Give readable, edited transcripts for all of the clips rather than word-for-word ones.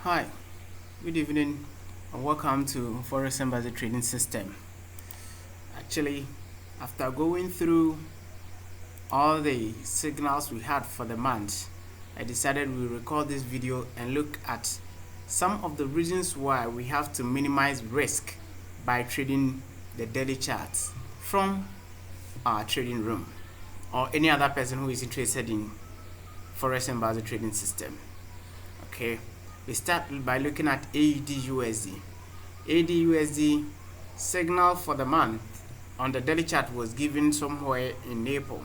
Hi, good evening, and welcome to Forex and trading system. Actually, after going through all the signals we had for the month, I decided we record this video and look at some of the reasons why we have to minimize risk by trading the daily charts from our trading room or any other person who is interested in Forex and trading system. Okay, we start by looking at AUD/USD. AUD/USD signal for the month on the daily chart was given somewhere in April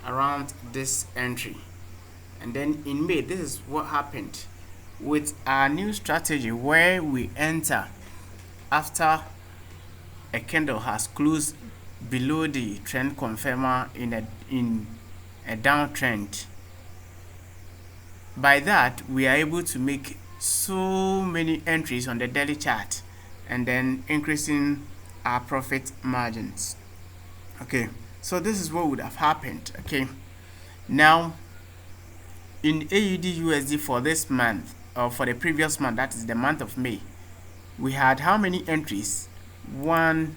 around this entry, and then in May this is what happened with our new strategy where we enter after a candle has closed below the trend confirmer in a downtrend. By that, we are able to make so many entries on the daily chart and then increasing our profit margins. Okay, so this is what would have happened. Okay, now in AUD/USD for this month, or for the previous month, that is the month of May, we had how many entries? 1,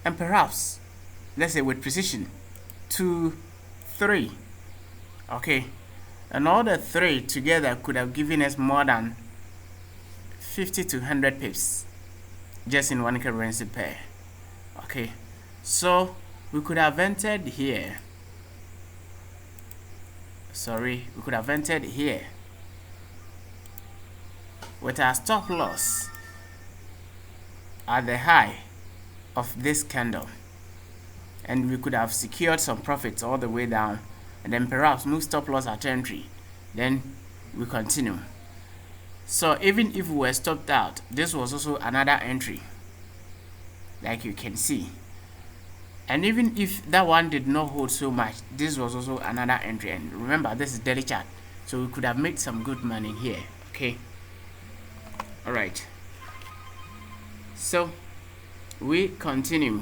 and perhaps, let's say with precision, 2, 3. Okay, and all the 3 together could have given us more than 50 to 100 pips just in one currency pair. Okay, so we could have entered here. We could have entered here with our stop loss at the high of this candle, and we could have secured some profits all the way down, and then perhaps no stop loss at entry. Then we continue. So even if we were stopped out, this was also another entry, like you can see. And even if that one did not hold so much, this was also another entry. And remember, this is daily chart, so we could have made some good money here. Okay, all right, so we continue.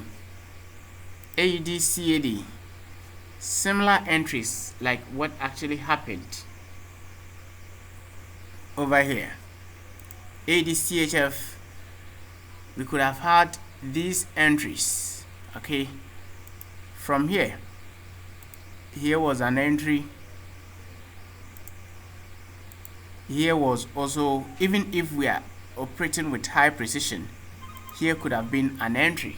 AUD/CAD, similar entries like what actually happened over here. AUD/CHF, we could have had these entries. Okay, from here was an entry, here was also, even if we are operating with high precision, here could have been an entry.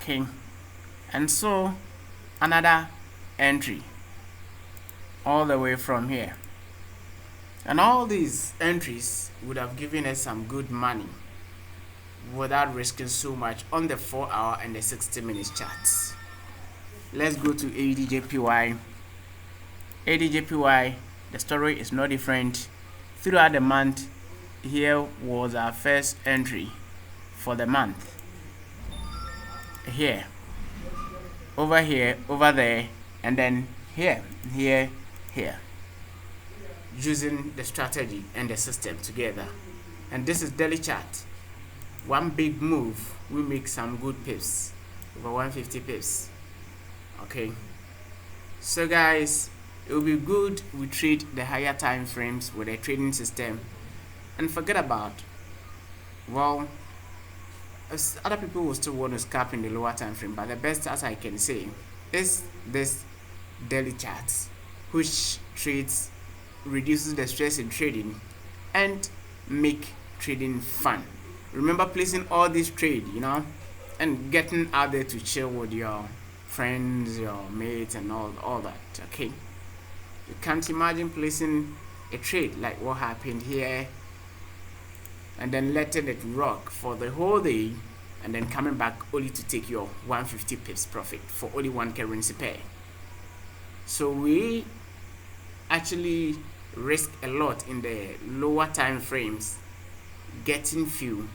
Okay, and so another entry all the way from here, and all these entries would have given us some good money without risking so much on the 4-hour and the 60-minute charts. Let's go to AUD/JPY. AUD/JPY, the story is no different. Throughout the month, here was our first entry for the month. Here, over here, over there, and then here, using the strategy and the system together. And this is daily chart. One big move, we make some good pips, over 150 pips. Okay, so guys, it will be good we trade the higher time frames with a trading system and forget about, well, as other people will still want to scalp in the lower time frame, but the best, as I can say, is this daily charts, which reduces the stress in trading and make trading fun. Remember placing all this trade, and getting out there to chill with your friends, your mates, and all that. Okay, you can't imagine placing a trade like what happened here and then letting it rock for the whole day and then coming back only to take your 150 pips profit for only one currency pair. So we actually risk a lot in the lower time frames, getting few,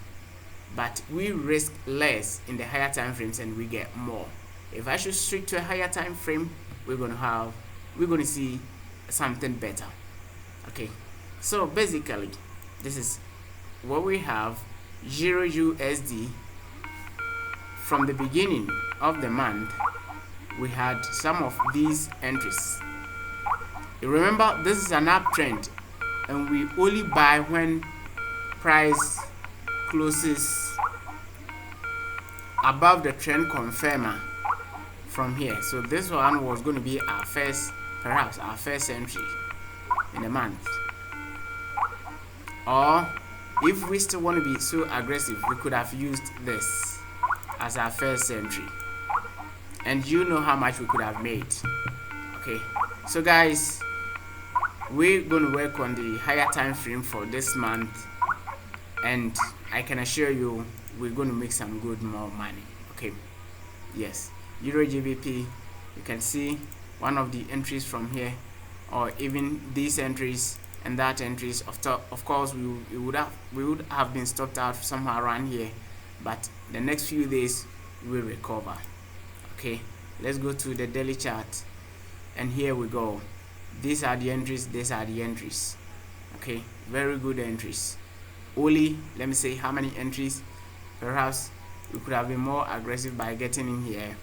but we risk less in the higher time frames and we get more. If I should stick to a higher time frame, we're going to see something better. Okay, so basically this is what we have. EUR/USD, from the beginning of the month we had some of these entries Remember, this is an uptrend, and we only buy when price closes above the trend confirmer from here. So this one was going to be our first, perhaps our first entry in a month. Or if we still want to be so aggressive, we could have used this as our first entry, and you know how much we could have made. Okay, so guys, we're going to work on the higher time frame for this month, and I can assure you we're going to make some good more money. Okay, yes, Euro GBP, you can see one of the entries from here, or even these entries and that entries. Of course, we would have been stopped out somewhere around here, but the next few days we'll recover. Okay, let's go to the daily chart, and here we go. These are the entries, these are the entries. Okay, very good entries. Only, let me say how many entries. Perhaps we could have been more aggressive by getting in here.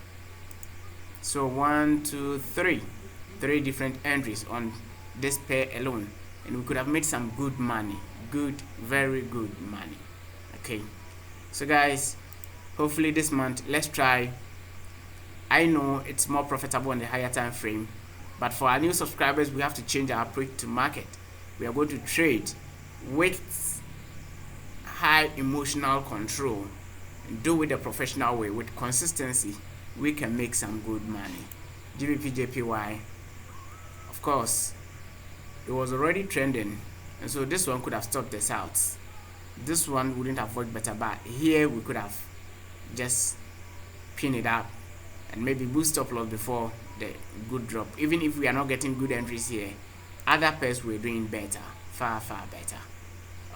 So 1, 2, 3 different entries on this pair alone, and we could have made some good money, very good money. Okay, so guys, hopefully this month, let's try. I know it's more profitable on the higher time frame, but for our new subscribers, we have to change our approach to market. We are going to trade with high emotional control, do it the professional way. With consistency, we can make some good money. GBP JPY, of course, it was already trending, and so this one could have stopped us out. This one wouldn't have worked better, but here we could have just pinned it up and maybe boost stop loss before the good drop. Even if we are not getting good entries here, other pairs were doing better, far better.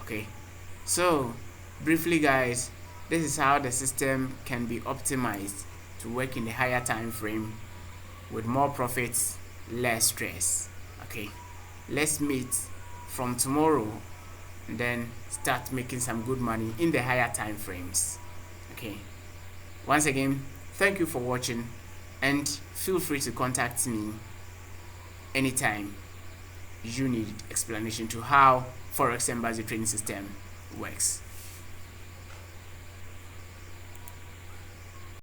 Okay, so briefly guys, this is how the system can be optimized to work in the higher time frame with more profits, less stress. Okay, let's meet from tomorrow and then start making some good money in the higher time frames. Okay, once again, thank you for watching, and feel free to contact me anytime you need explanation to how Forex Embassy trading system works.